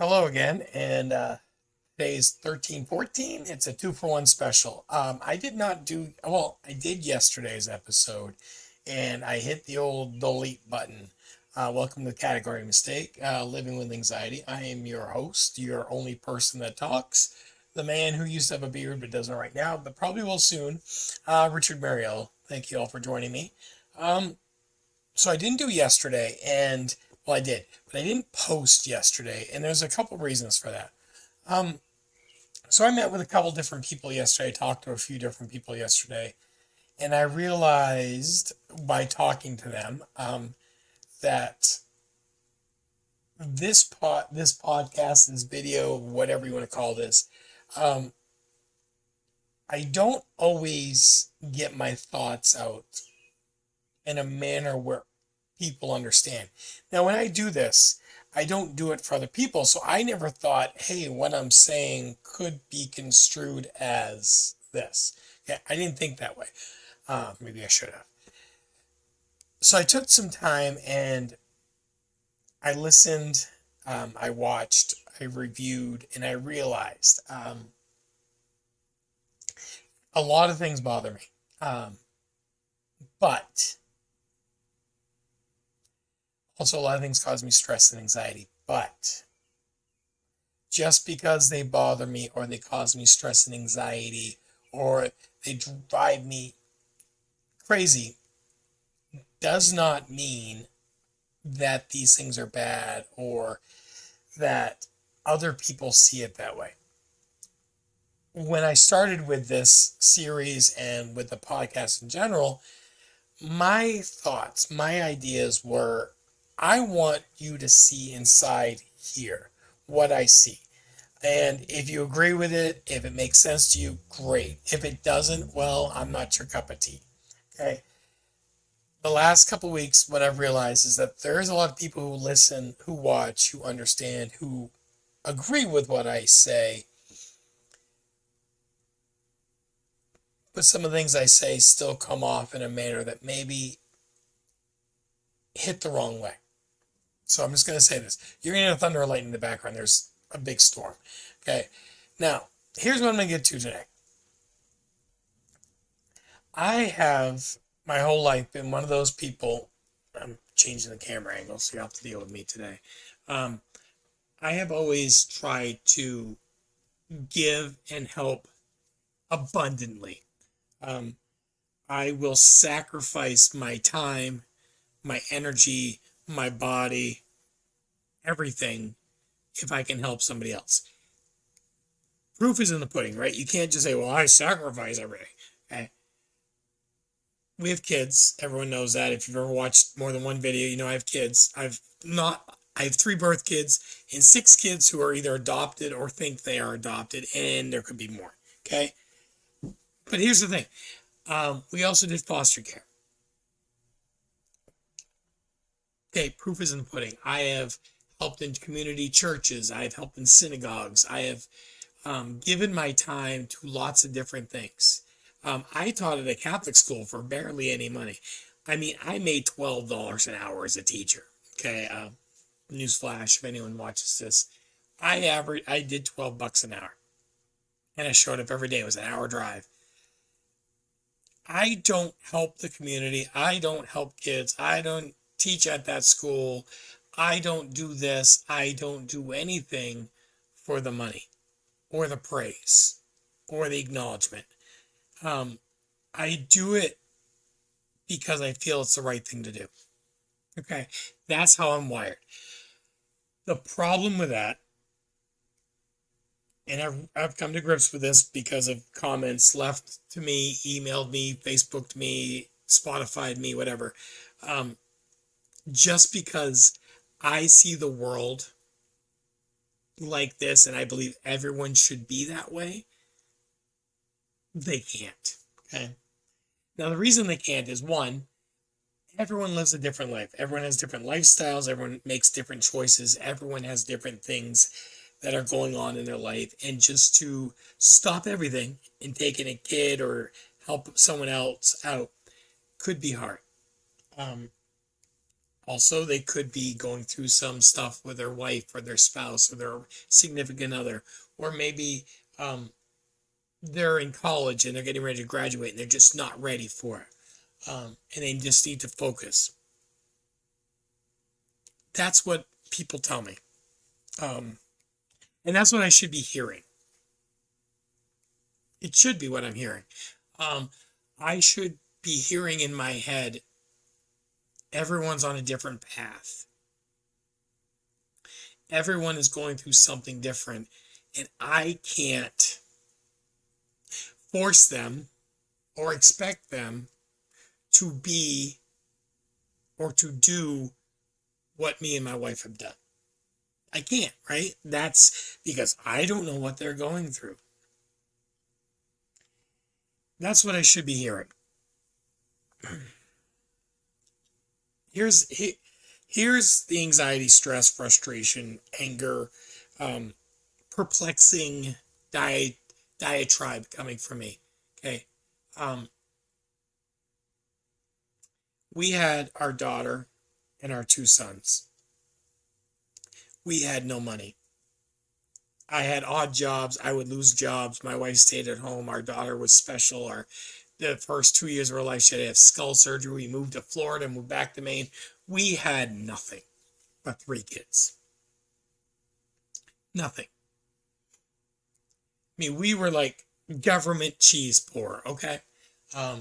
Hello again, and today's 1314. It's a 2-for-1 special. I did not do, well, I did yesterday's episode, and I hit the old delete button. Welcome to Category Mistake, Living with Anxiety. I am your host, your only person that talks, the man who used to have a beard but doesn't right now, but probably will soon, Richard Mariel. Thank you all for joining me. Um, so I didn't do yesterday, and well, I did, but I didn't post yesterday, and there's a couple reasons for that. Um, so I met with a couple different people yesterday, talked to a few different people yesterday, and I realized by talking to them that this podcast, this video, whatever you want to call this, um, I don't always get my thoughts out in a manner where people understand. Now, when I do this, I don't do it for other people. So I never thought, hey, what I'm saying could be construed as this. Yeah, I didn't think that way. Maybe I should have. So I took some time and I listened, I watched, I reviewed, and I realized a lot of things bother me. But also, a lot of things cause me stress and anxiety. But just because they bother me or they cause me stress and anxiety or they drive me crazy does not mean that these things are bad or that other people see it that way. When I started with this series and with the podcast in general, my thoughts, my ideas were I want you to see inside here what I see. And if you agree with it, if it makes sense to you, great. If it doesn't, well, I'm not your cup of tea. Okay. The last couple of weeks, what I've realized is that there's a lot of people who listen, who watch, who understand, who agree with what I say. But some of the things I say still come off in a manner that maybe hit the wrong way. So I'm just going to say this. You're going to hear thunder and lightning in the background. There's a big storm. Okay. Now, here's what I'm going to get to today. I have my whole life been one of those people. I'm changing the camera angle, so you have to deal with me today. Um, I have always tried to give and help abundantly. Um, I will sacrifice my time, my energy, my body, everything if I can help somebody else. Proof is in the pudding, right? You can't just say, well, I sacrifice everything. Okay. We have kids. Everyone knows that. If you've ever watched more than one video, you know I have kids. I have 3 birth kids and 6 kids who are either adopted or think they are adopted, and there could be more. Okay. But here's the thing. We also did foster care. Okay, proof is in the pudding. I have helped in community churches. I have helped in synagogues. I have given my time to lots of different things. I taught at a Catholic school for barely any money. I mean, I made $12 an hour as a teacher. Okay, newsflash if anyone watches this. I did $12 an hour, and I showed up every day. It was an hour drive. I don't help the community. I don't help kids. I don't teach at that school. I don't do this. I don't do anything for the money or the praise or the acknowledgement. I do it because I feel it's the right thing to do. Okay, that's how I'm wired. The problem with that, and I've come to grips with this because of comments left to me, emailed me, Facebooked me, Spotify'd me, whatever. Just because I see the world like this and I believe everyone should be that way, they can't. Okay. Now, the reason they can't is one, everyone lives a different life. Everyone has different lifestyles. Everyone makes different choices. Everyone has different things that are going on in their life. And just to stop everything and take in a kid or help someone else out could be hard. Also, they could be going through some stuff with their wife or their spouse or their significant other, or maybe they're in college and they're getting ready to graduate and they're just not ready for it. And they just need to focus. That's what people tell me. And that's what I should be hearing. It should be what I'm hearing. I should be hearing in my head, everyone's on a different path. Everyone is going through something different, and I can't force them or expect them to be or to do what me and my wife have done. I can't, right? That's because I don't know what they're going through. That's what I should be hearing. Here's the anxiety, stress, frustration, anger, perplexing diatribe coming from me. Okay. We had our daughter and our 2 sons. We had no money. I had odd jobs. I would lose jobs. My wife stayed at home. Our daughter was special. The first 2 years of her life, she had to have skull surgery. We moved to Florida, moved back to Maine. We had nothing but 3 kids. Nothing. I mean, we were like government cheese poor, okay? I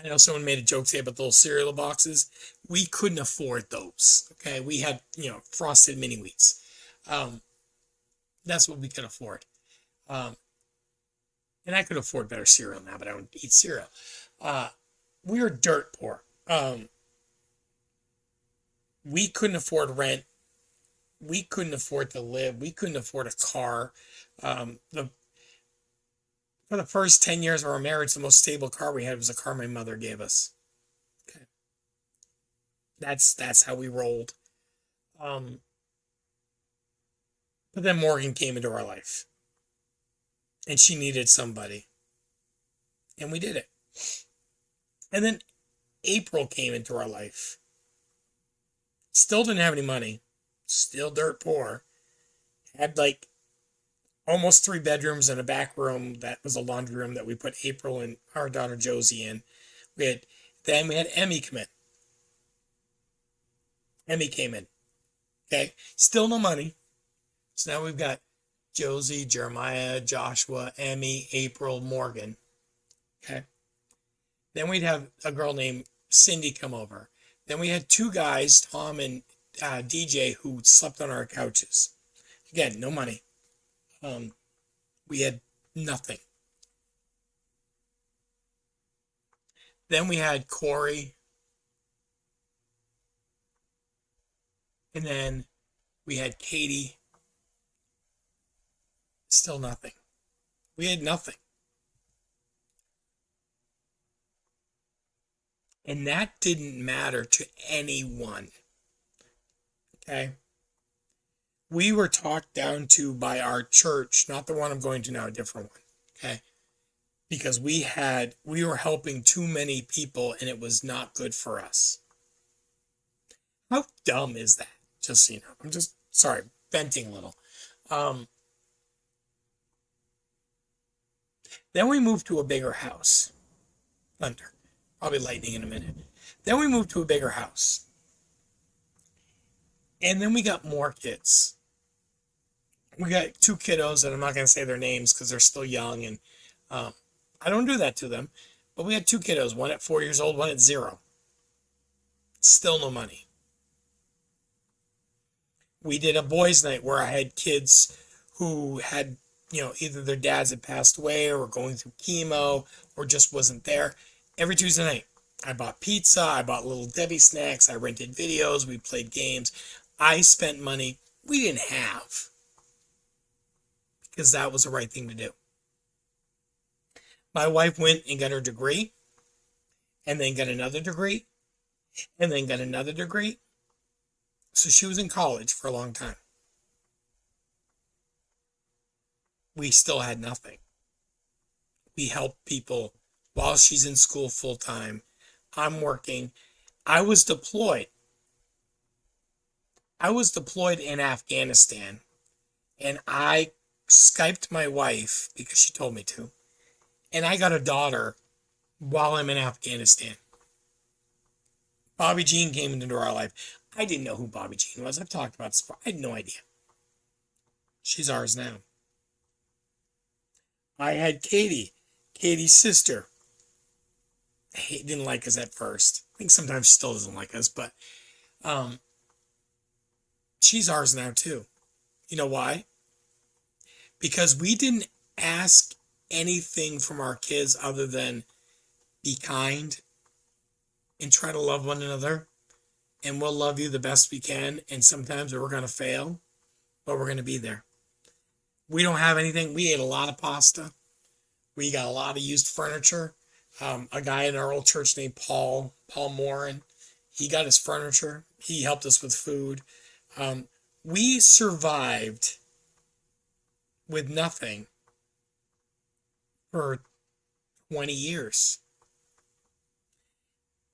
know someone made a joke today about the little cereal boxes. We couldn't afford those, okay? We had, frosted mini wheats. That's what we could afford. And I could afford better cereal now, but I don't eat cereal. We were dirt poor. We couldn't afford rent. We couldn't afford to live. We couldn't afford a car. For the first 10 years of our marriage, the most stable car we had was a car my mother gave us. Okay. That's how we rolled. But then Morgan came into our life. And she needed somebody. And we did it. And then April came into our life. Still didn't have any money. Still dirt poor. Had like almost 3 bedrooms and a back room that was a laundry room that we put April and our daughter Josie in. Then we had Emmy come in. Emmy came in. Okay. Still no money. So now we've got Josie, Jeremiah, Joshua, Emmy, April, Morgan. Okay. Then we'd have a girl named Cindy come over. Then we had 2 guys, Tom and DJ, who slept on our couches. Again, no money. We had nothing. Then we had Corey. And then we had Katie. Still nothing. We had nothing. And that didn't matter to anyone. Okay? We were talked down to by our church, not the one I'm going to now, a different one. Okay? Because we were helping too many people and it was not good for us. How dumb is that? Just so you know. I'm just, sorry, venting a little. Then we moved to a bigger house. Thunder. Probably lightning in a minute. Then we moved to a bigger house. And then we got more kids. We got 2 kiddos, and I'm not going to say their names because they're still young, and I don't do that to them. But we had 2 kiddos, one at 4 years old, one at 0. Still no money. We did a boys' night where I had kids who had, either their dads had passed away or were going through chemo or just wasn't there. Every Tuesday night, I bought pizza, I bought Little Debbie snacks, I rented videos, we played games. I spent money we didn't have because that was the right thing to do. My wife went and got her degree and then got another degree and then got another degree. So she was in college for a long time. We still had nothing. We helped people while she's in school full time. I'm working. I was deployed. I was deployed in Afghanistan, and I Skyped my wife because she told me to, and I got a daughter while I'm in Afghanistan. Bobby Jean came into our life. I didn't know who Bobby Jean was. I've talked about this before. I had no idea. She's ours now. I had Katie, Katie's sister. Didn't like us at first. I think sometimes she still doesn't like us, but um, she's ours now too. You know why? Because we didn't ask anything from our kids other than be kind and try to love one another. And we'll love you the best we can. And sometimes we're going to fail, but we're going to be there. We don't have anything. We ate a lot of pasta. We got a lot of used furniture. A guy in our old church named Paul Morin, he got his furniture. He helped us with food. We survived with nothing for 20 years.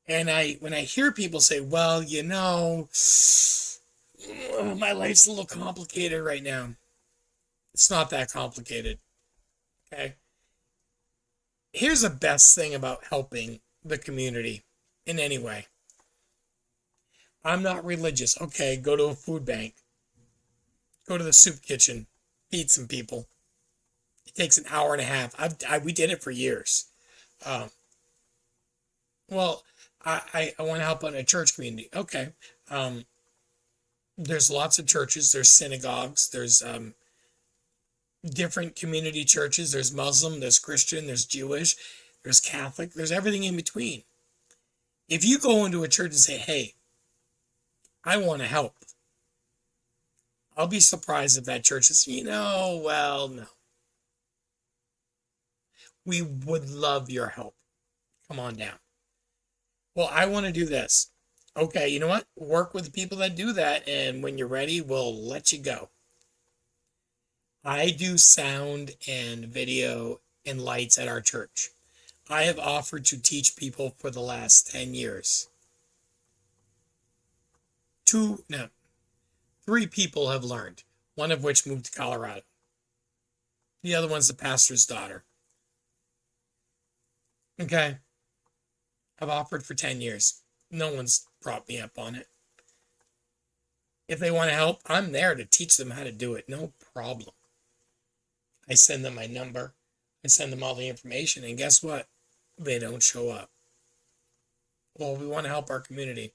And when I hear people say, well, you know, my life's a little complicated right now. It's not that complicated. Okay. Here's the best thing about helping the community in any way. I'm not religious. Okay, go to a food bank. Go to the soup kitchen. Feed some people. It takes an hour and a half. We did it for years. Well, I want to help out in a church community. Okay. There's lots of churches. There's synagogues. There's different community churches. There's Muslim. There's Christian. There's Jewish. There's Catholic. There's everything in between. If you go into a church and say, hey, I want to help, I'll be surprised if that church is, well, no. We would love your help. Come on down. Well, I want to do this. Okay, you know what? Work with the people that do that, and when you're ready, we'll let you go. I do sound and video and lights at our church. I have offered to teach people for the last 10 years. 3 people have learned, one of which moved to Colorado. The other one's the pastor's daughter. Okay. I've offered for 10 years. No one's brought me up on it. If they want to help, I'm there to teach them how to do it. No problem. I send them my number. I send them all the information. And guess what? They don't show up. Well, we want to help our community.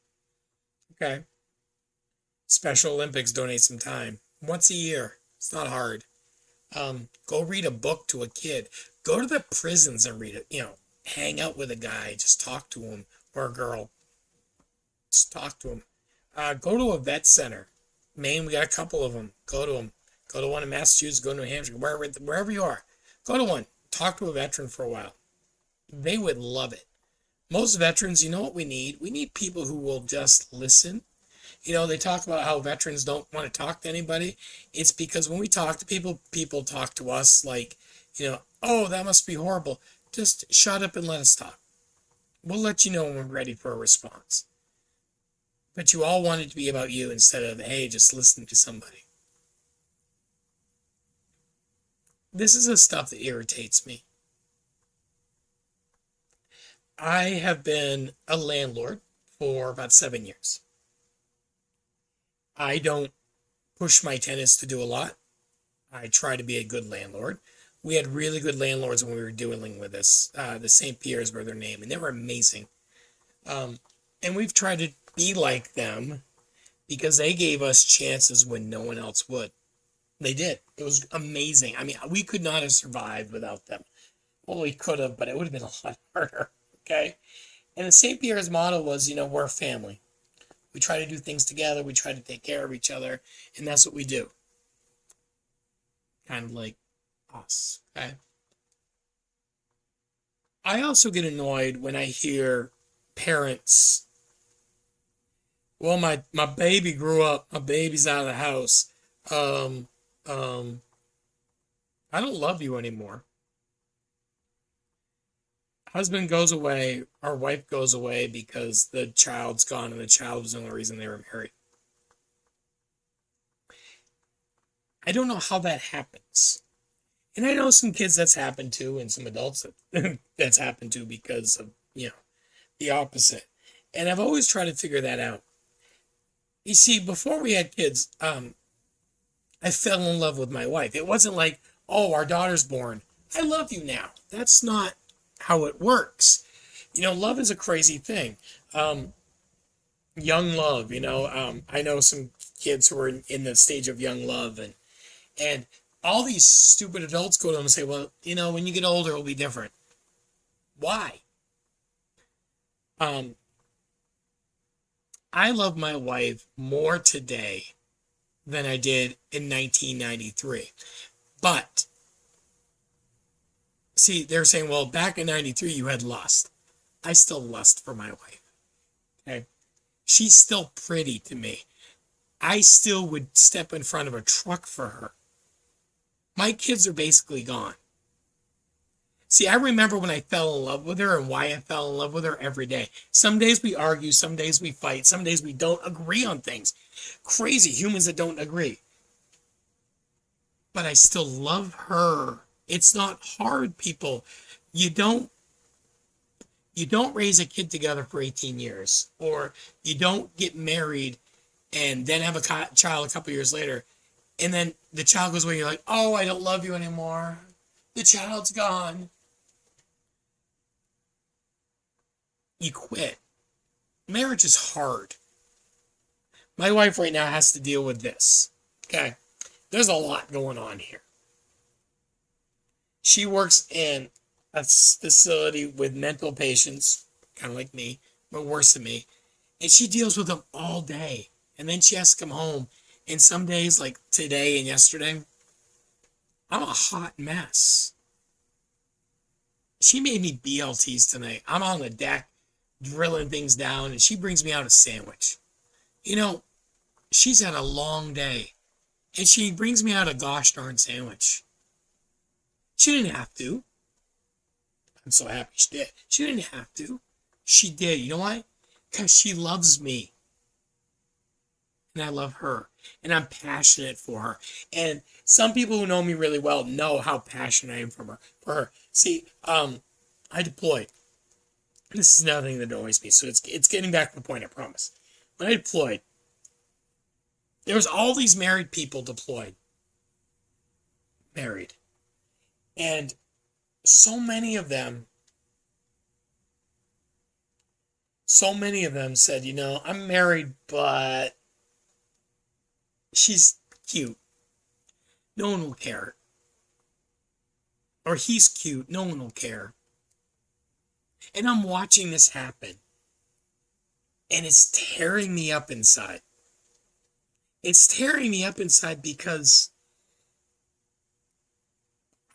Okay. Special Olympics donate some time. Once a year. It's not hard. Go read a book to a kid. Go to the prisons and read it. Hang out with a guy. Just talk to him. Or a girl. Just talk to him. Go to a vet center. Maine, we got a couple of them. Go to them. Go to one in Massachusetts. Go to New Hampshire. Wherever you are. Go to one. Talk to a veteran for a while. They would love it. Most veterans, you know what we need? We need people who will just listen. They talk about how veterans don't want to talk to anybody. It's because when we talk to people, people talk to us like, oh, that must be horrible. Just shut up and let us talk. We'll let you know when we're ready for a response. But you all want it to be about you instead of, hey, just listen to somebody. This is the stuff that irritates me. I have been a landlord for about 7 years. I don't push my tenants to do a lot. I try to be a good landlord. We had really good landlords when we were dealing with this. The St. Pierre's were their name, and they were amazing. And we've tried to be like them because they gave us chances when no one else would. They did. It was amazing. I mean, we could not have survived without them. Well, we could have, but it would have been a lot harder. Okay? And the St. Pierre's motto was, we're a family. We try to do things together. We try to take care of each other. And that's what we do. Kind of like us. Okay? I also get annoyed when I hear parents, well, my baby grew up. My baby's out of the house. I don't love you anymore. Husband goes away, or wife goes away because the child's gone and the child was the only reason they were married. I don't know how that happens. And I know some kids that's happened to, and some adults that that's happened to because of, the opposite. And I've always tried to figure that out. You see, before we had kids, I fell in love with my wife. It wasn't like, oh, our daughter's born, I love you now. That's not how it works. Love is a crazy thing. Young love, I know some kids who are in the stage of young love, and all these stupid adults go to them and say, well, when you get older, it'll be different. Why? I love my wife more today than I did in 1993. But, see, they're saying, well, back in 93, you had lust. I still lust for my wife. Okay? She's still pretty to me. I still would step in front of a truck for her. My kids are basically gone. See, I remember when I fell in love with her and why I fell in love with her every day. Some days we argue, some days we fight, some days we don't agree on things. Crazy humans that don't agree. But I still love her. It's not hard, people. You don't raise a kid together for 18 years, or you don't get married and then have a child a couple years later, and then the child goes away and you're like, oh, I don't love you anymore. The child's gone. You quit. Marriage is hard. My wife right now has to deal with this. Okay? There's a lot going on here. She works in a facility with mental patients, kind of like me, but worse than me. And she deals with them all day. And then she has to come home. And some days, like today and yesterday, I'm a hot mess. She made me BLTs tonight. I'm on the deck drilling things down, and she brings me out a sandwich. She's had a long day, and she brings me out a gosh darn sandwich. She didn't have to. I'm so happy she did. She didn't have to. She did. You know why? Because she loves me. And I love her. And I'm passionate for her. And some people who know me really well know how passionate I am for her. See, I deployed. This is another thing that annoys me. So it's getting back to the point, I promise. When I deployed, there was all these married people deployed. Married. And so many of them said, I'm married, but she's cute. No one will care. Or he's cute. No one will care. And I'm watching this happen. And it's tearing me up inside. It's tearing me up inside because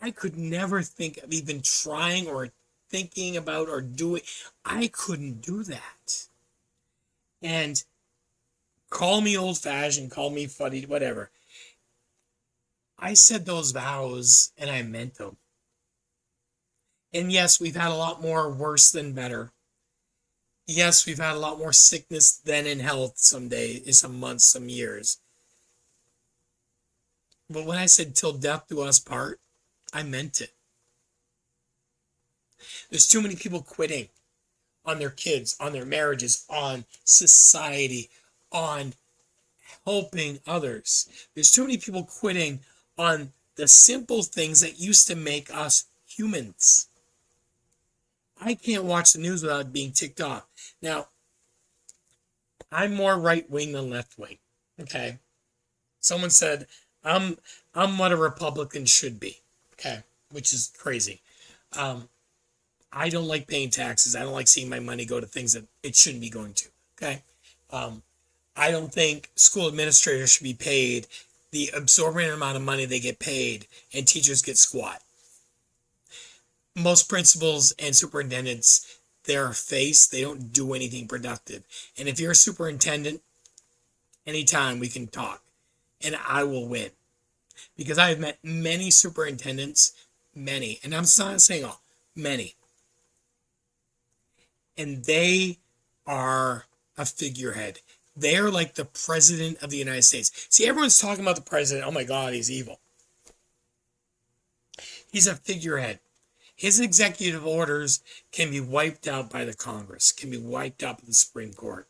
I could never think of even trying or thinking about or doing. I couldn't do that. And call me old-fashioned, call me funny, whatever. I said those vows and I meant them. And yes, we've had a lot more worse than better. Yes, we've had a lot more sickness than in health some days, some months, some years. But when I said till death do us part, I meant it. There's too many people quitting on their kids, on their marriages, on society, on helping others. There's too many people quitting on the simple things that used to make us humans. I can't watch the news without being ticked off. Now, I'm more right-wing than left-wing. Okay? Someone said, I'm what a Republican should be. Okay? Which is crazy. I don't like paying taxes. I don't like seeing my money go to things that it shouldn't be going to. Okay? I don't think school administrators should be paid the absorbent amount of money they get paid, and teachers get squat. Most principals and superintendents, they're a face. They don't do anything productive. And if you're a superintendent, anytime we can talk, and I will win. Because I have met many superintendents, many, and I'm not saying all, many. And they are a figurehead. They're like the president of the United States. See, everyone's talking about the president. Oh my God, he's evil. He's a figurehead. His executive orders can be wiped out by the Congress, can be wiped out by the Supreme Court.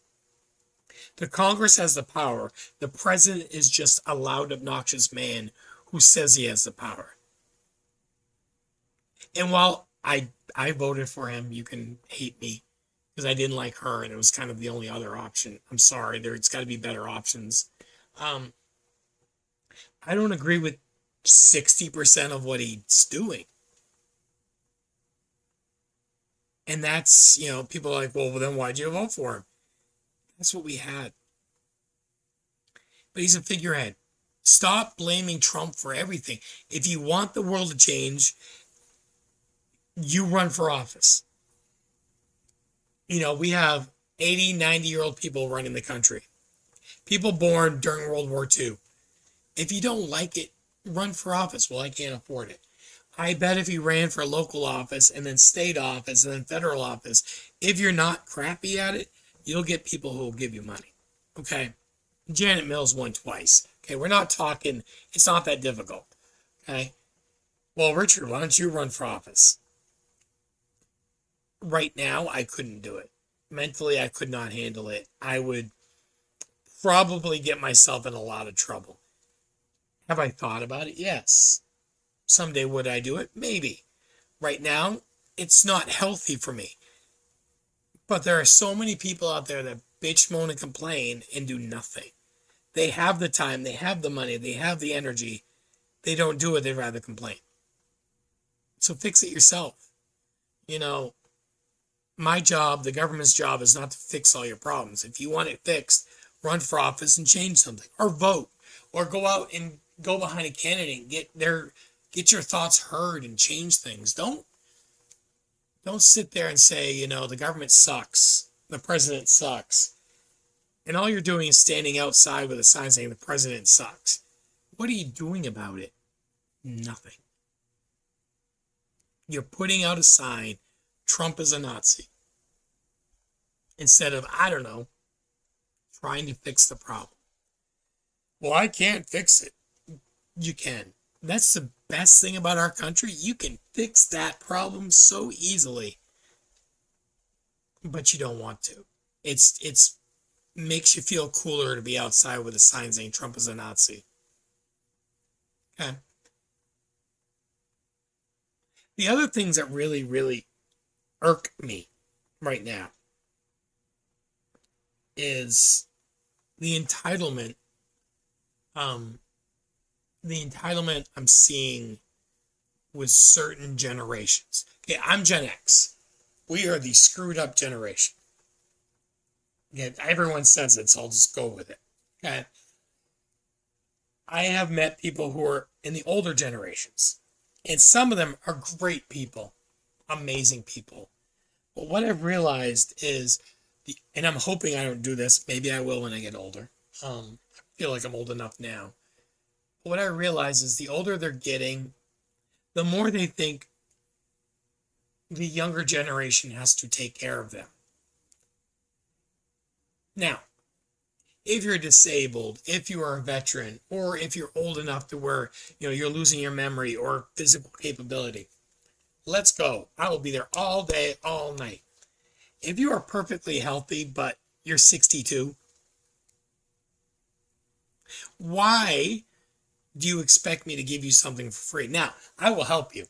The Congress has the power. The president is just a loud, obnoxious man who says he has the power. And while I voted for him, you can hate me because I didn't like her and it was kind of the only other option. I'm sorry, there's got to be better options. I don't agree with 60% of what he's doing. And that's, people are like, well, then why'd you vote for him? That's what we had. But he's a figurehead. Stop blaming Trump for everything. If you want the world to change, you run for office. We have 80, 90-year-old people running the country. People born during World War II. If you don't like it, run for office. Well, I can't afford it. I bet if you ran for local office and then state office and then federal office, if you're not crappy at it, you'll get people who will give you money. Okay? Janet Mills won twice. Okay, we're not talking, it's not that difficult. Okay? Well, Richard, why don't you run for office? Right now, I couldn't do it. Mentally, I could not handle it. I would probably get myself in a lot of trouble. Have I thought about it? Yes. Someday would I do it? Maybe. Right now, it's not healthy for me. But there are so many people out there that bitch, moan, and complain and do nothing. They have the time, they have the money, they have the energy. They don't do it, they'd rather complain. So fix it yourself. My job, the government's job, is not to fix all your problems. If you want it fixed, run for office and change something. Or vote. Or go out and go behind a candidate and get your thoughts heard and change things. Don't sit there and say, the government sucks. The president sucks. And all you're doing is standing outside with a sign saying the president sucks. What are you doing about it? Nothing. You're putting out a sign, Trump is a Nazi. Instead of, trying to fix the problem. Well, I can't fix it. You can. That's the best thing about our country. You can fix that problem so easily. But you don't want to. It's makes you feel cooler to be outside with a sign saying Trump is a Nazi. Okay. The other things that really, really irk me right now is the entitlement. The entitlement I'm seeing with certain generations. Okay, I'm Gen X. We are the screwed up generation. Yeah, everyone says it, so I'll just go with it. Okay. I have met people who are in the older generations, and some of them are great people, amazing people. But what I've realized is, and I'm hoping I don't do this, maybe I will when I get older. I feel like I'm old enough now. But what I realize is the older they're getting, the more they think the younger generation has to take care of them. Now, if you're disabled, if you are a veteran, or if you're old enough to where, you're losing your memory or physical capability, let's go. I will be there all day, all night. If you are perfectly healthy, but you're 62, why do you expect me to give you something for free? Now, I will help you.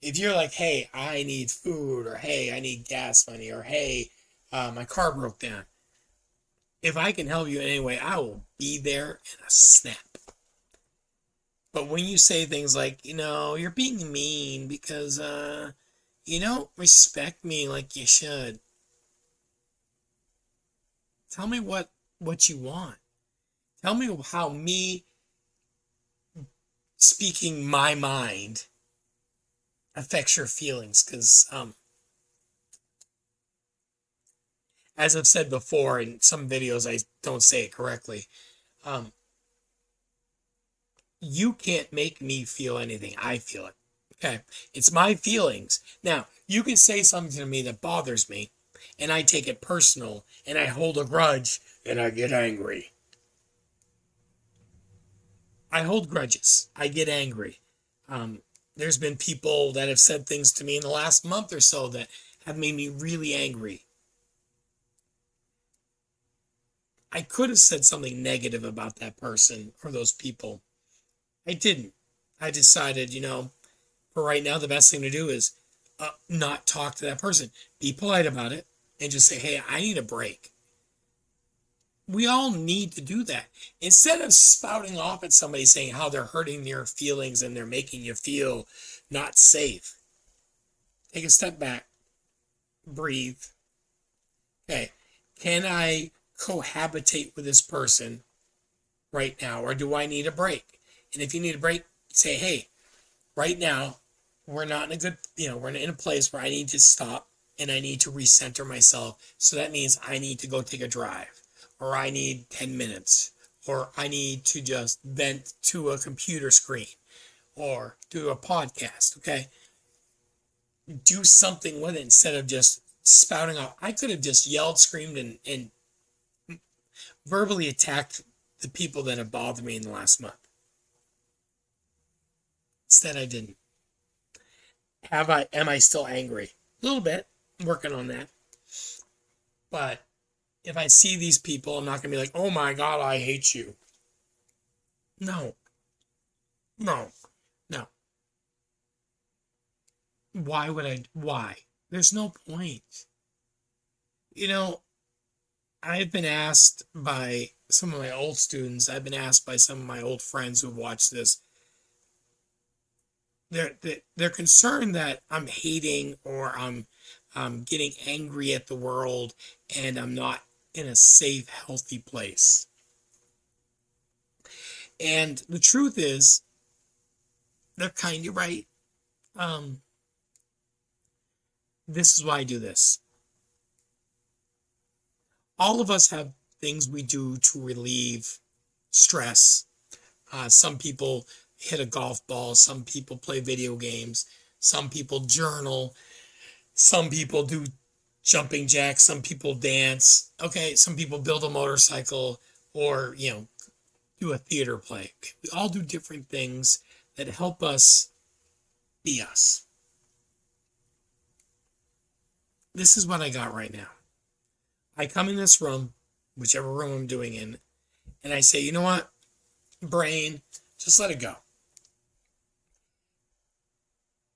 If you're like, hey, I need food, or hey, I need gas money, or hey, my car broke down. If I can help you in any way, I will be there in a snap. But when you say things like, you're being mean because you don't respect me like you should. Tell me what you want. Tell me how me speaking my mind affects your feelings, because as I've said before in some videos, I don't say it correctly. You can't make me feel anything. I feel it. Okay? It's my feelings. Now, you can say something to me that bothers me, and I take it personal and I hold a grudge and I get angry. I hold grudges. I get angry. There's been people that have said things to me in the last month or so that have made me really angry. I could have said something negative about that person or those people. I didn't. I decided, for right now, the best thing to do is not talk to that person. Be polite about it and just say, hey, I need a break. We all need to do that. Instead of spouting off at somebody saying how they're hurting your feelings and they're making you feel not safe, take a step back, breathe. Okay, can I cohabitate with this person right now, or do I need a break? And if you need a break, say, hey, right now, we're not in a good, we're in a place where I need to stop and I need to recenter myself. So that means I need to go take a drive, or I need 10 minutes, or I need to just vent to a computer screen or do a podcast. Okay. Do something with it instead of just spouting off. I could have just yelled, screamed, and verbally attacked the people that have bothered me in the last month. Instead, I didn't. Am I still angry? A little bit. I'm working on that. But if I see these people, I'm not going to be like, oh my God, I hate you. No. Why would I? Why? There's no point. I've been asked by some of my old students, I've been asked by some of my old friends who've watched this. They're concerned that I'm hating or I'm getting angry at the world and I'm not in a safe, healthy place. And the truth is, they're kind of right. This is why I do this. All of us have things we do to relieve stress. Some people hit a golf ball. Some people play video games. Some people journal. Some people do jumping jacks. Some people dance. Okay, some people build a motorcycle or, do a theater play. We all do different things that help us be us. This is what I got right now. I come in this room, whichever room I'm doing in, and I say, you know what, brain, just let it go.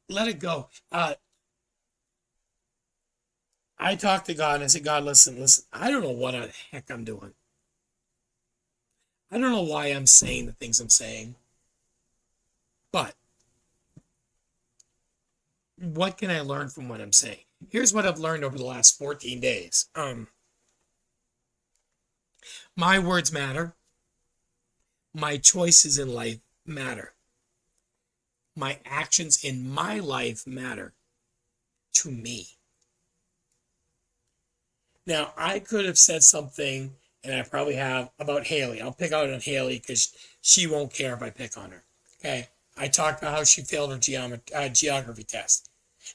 Let it go. I talk to God and I say, God, listen, I don't know what the heck I'm doing. I don't know why I'm saying the things I'm saying. But what can I learn from what I'm saying? Here's what I've learned over the last 14 days. My words matter. My choices in life matter. My actions in my life matter to me. Now, I could have said something, and I probably have, about Haley. I'll pick out on Haley because she won't care if I pick on her. Okay? I talked about how she failed her geography test.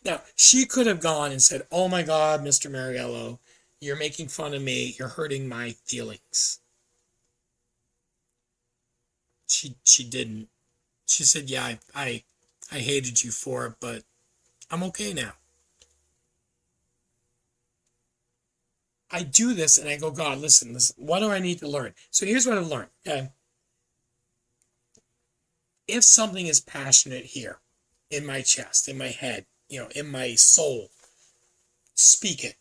Now, she could have gone and said, oh my God, Mr. Mariello, you're making fun of me. You're hurting my feelings. She didn't. She said, yeah, I hated you for it, but I'm okay now. I do this and I go, God, listen, what do I need to learn? So here's what I've learned, okay? If something is passionate here, in my chest, in my head, in my soul, speak it,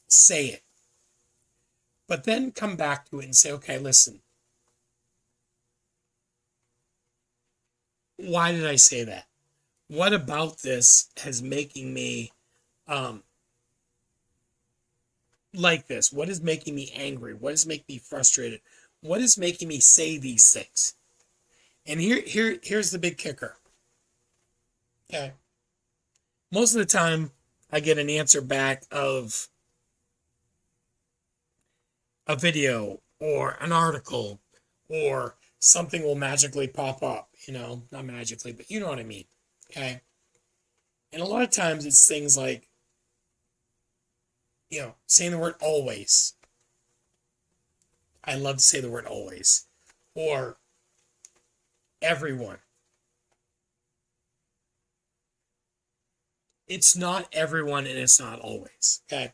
say it. But then come back to it and say, okay, listen. Why did I say that? What about this is making me like this? What is making me angry? What is making me frustrated? What is making me say these things? And here's the big kicker. Okay. Most of the time, I get an answer back of a video or an article, or something will magically pop up, not magically, but you know what I mean. Okay. And a lot of times it's things like, saying the word always. I love to say the word always. Or everyone. It's not everyone and it's not always. Okay.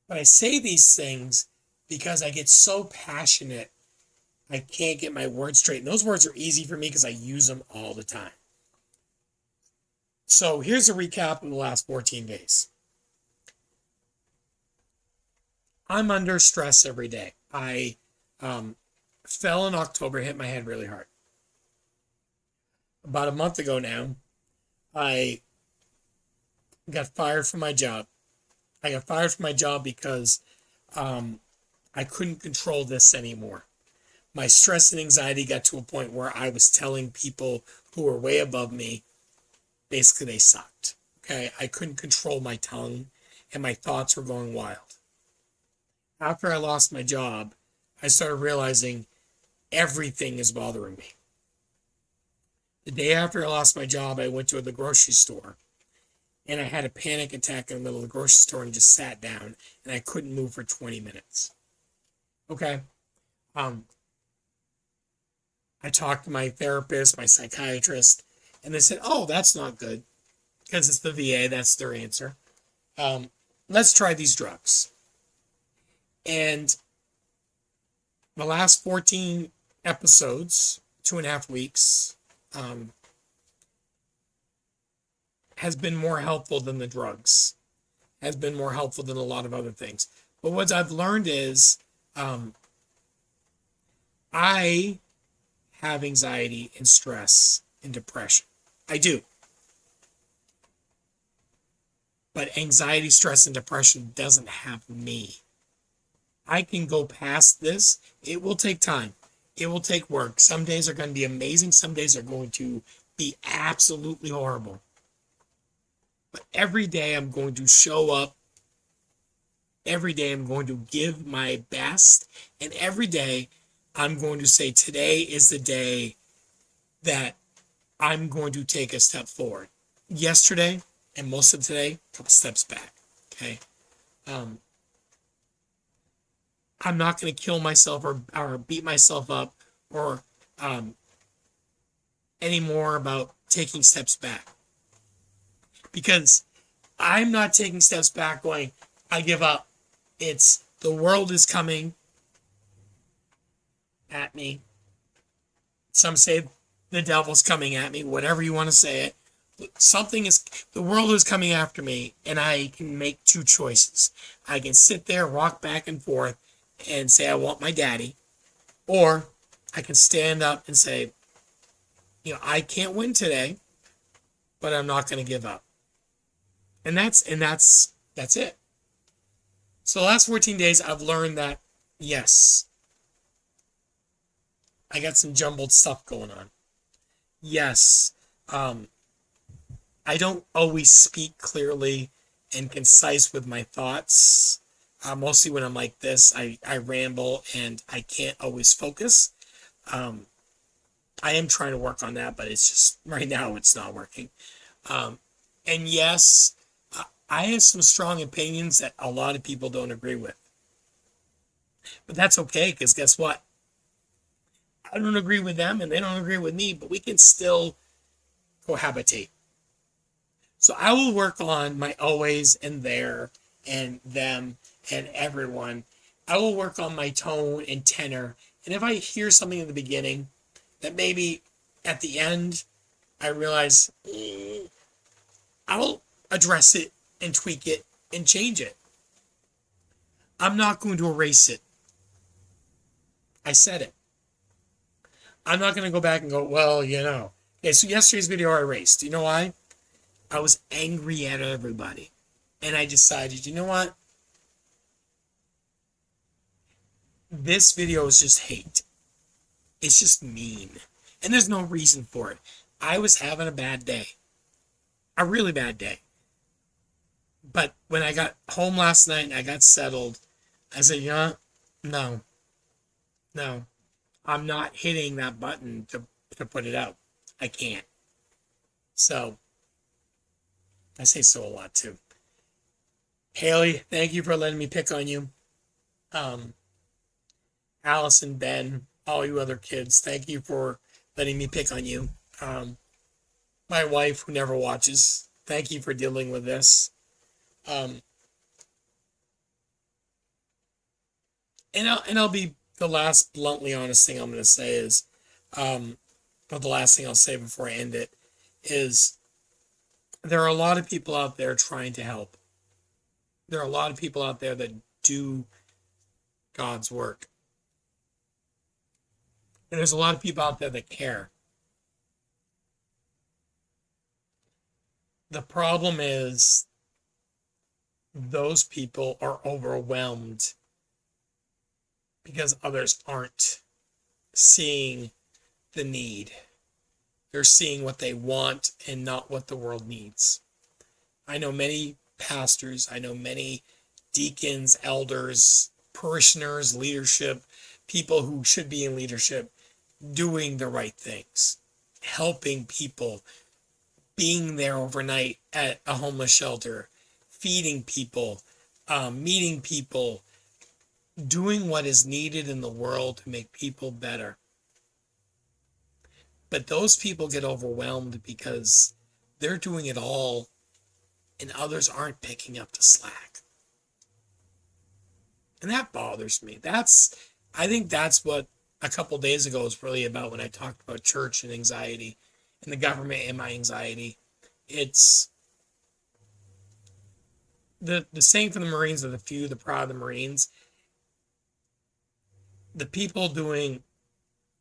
But I say these things because I get so passionate, I can't get my words straight. And those words are easy for me because I use them all the time. So here's a recap of the last 14 days. I'm under stress every day. I fell in October, hit my head really hard. About a month ago now, I got fired from my job. I got fired from my job because I couldn't control this anymore. My stress and anxiety got to a point where I was telling people who were way above me, basically they sucked. Okay, I couldn't control my tongue and my thoughts were going wild. After I lost my job, I started realizing everything is bothering me. The day after I lost my job, I went to the grocery store and I had a panic attack in the middle of the grocery store and just sat down and I couldn't move for 20 minutes. Okay. I talked to my therapist, my psychiatrist, and they said, oh, that's not good because it's the VA. That's their answer. Let's try these drugs. And the last 14 episodes, 2.5 weeks, has been more helpful than the drugs, has been more helpful than a lot of other things. But what I've learned is I have anxiety and stress and depression. I do. But anxiety, stress, and depression doesn't have me. I can go past this. It will take time. It will take work. Some days are going to be amazing. Some days are going to be absolutely horrible. But every day I'm going to show up. Every day I'm going to give my best. And every day I'm going to say, today is the day that I'm going to take a step forward. Yesterday and most of today, a couple steps back. Okay. I'm not going to kill myself or beat myself up or anymore about taking steps back. Because I'm not taking steps back going, I give up. It's the world is coming at me. Some say the devil's coming at me, whatever you want to say it. The world is coming after me, and I can make two choices. I can sit there, rock back and forth, and say, I want my daddy. Or I can stand up and say, I can't win today, but I'm not going to give up. And that's it. So the last 14 days, I've learned that, yes, I got some jumbled stuff going on. Yes, I don't always speak clearly and concise with my thoughts. Mostly when I'm like this, I ramble and I can't always focus. I am trying to work on that, but it's just, right now, it's not working. And yes, I have some strong opinions that a lot of people don't agree with. But that's okay, because guess what? I don't agree with them and they don't agree with me, but we can still cohabitate. So I will work on my always and there and them and everyone. I will work on my tone and tenor. And if I hear something in the beginning that maybe at the end I realize, I'll address it and tweak it and change it. I'm not going to erase it. I said it. I'm not going to go back and go, well, Okay, so yesterday's video I erased. You know why? I was angry at everybody. And I decided, you know what? This video is just hate. It's just mean. And there's no reason for it. I was having a bad day. A really bad day. But when I got home last night and I got settled, I said, no. I'm not hitting that button to put it out. I can't. So, I say so a lot too. Haley, thank you for letting me pick on you. Um, Allison, Ben, all you other kids, thank you for letting me pick on you. Um, my wife, who never watches, thank you for dealing with this. Um, and I'll be the last bluntly honest thing I'm going to say is, or the last thing I'll say before I end it is, there are a lot of people out there trying to help. There are a lot of people out there that do God's work. And there's a lot of people out there that care. The problem is those people are overwhelmed because others aren't seeing the need. They're seeing what they want and not what the world needs. I know many pastors, I know many deacons, elders, parishioners, leadership, people who should be in leadership doing the right things, helping people, being there overnight at a homeless shelter, feeding people, meeting people, doing what is needed in the world to make people better. But those people get overwhelmed because they're doing it all and others aren't picking up the slack. And that bothers me. I think that's what a couple days ago was really about when I talked about church and anxiety and the government and my anxiety. It's the saying for the Marines are the few, the proud of the Marines. The people doing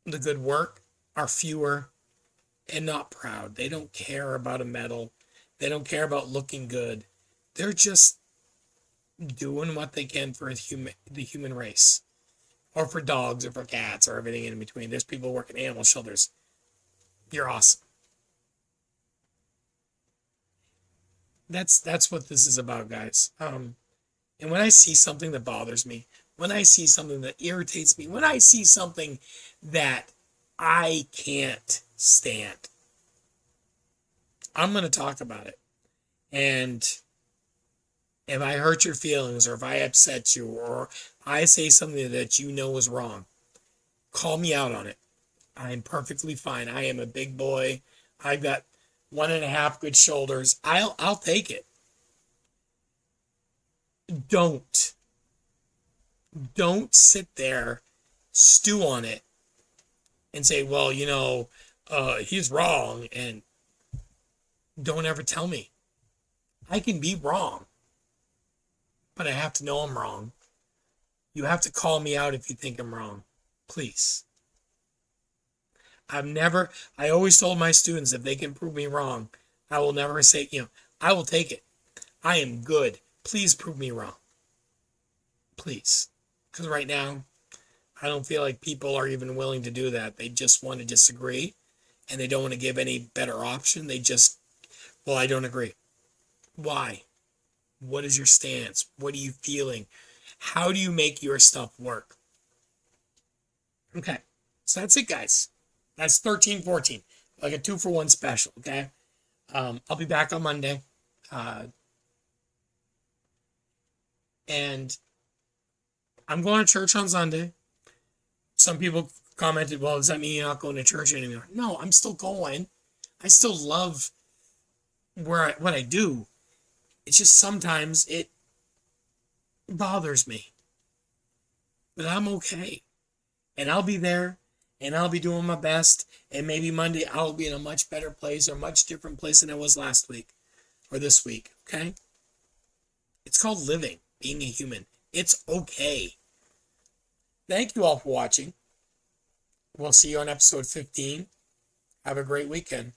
the good work are fewer and not proud. They don't care about a medal. They don't care about looking good. They're just doing what they can for the human race, or for dogs, or for cats, or everything in between. There's people working animal shelters. You're awesome. That's what this is about, guys. And when I see something that bothers me, when I see something that irritates me, when I see something that I can't stand, I'm going to talk about it. And if I hurt your feelings, or if I upset you, or I say something that you know is wrong, call me out on it. I'm perfectly fine. I am a big boy. I've got 1.5 good shoulders. I'll take it. Don't sit there, stew on it, and say, well, he's wrong, and don't ever tell me. I can be wrong, but I have to know I'm wrong. You have to call me out if you think I'm wrong. Please. I always told my students, if they can prove me wrong, I will never say, I will take it. I am good. Please prove me wrong. Please. Because right now, I don't feel like people are even willing to do that. They just want to disagree, and they don't want to give any better option. Well, I don't agree. Why? What is your stance? What are you feeling? How do you make your stuff work? Okay, so that's it, guys. That's 13-14, like a 2-for-1 special, okay? I'll be back on Monday. And I'm going to church on Sunday. Some people commented, well, does that mean you're not going to church anymore? No, I'm still going. I still love what I do. It's just sometimes it bothers me. But I'm okay. And I'll be there, and I'll be doing my best, and maybe Monday I'll be in a much better place, or a much different place than I was last week or this week, okay? It's called living, being a human. It's okay. Thank you all for watching. We'll see you on episode 15. Have a great weekend.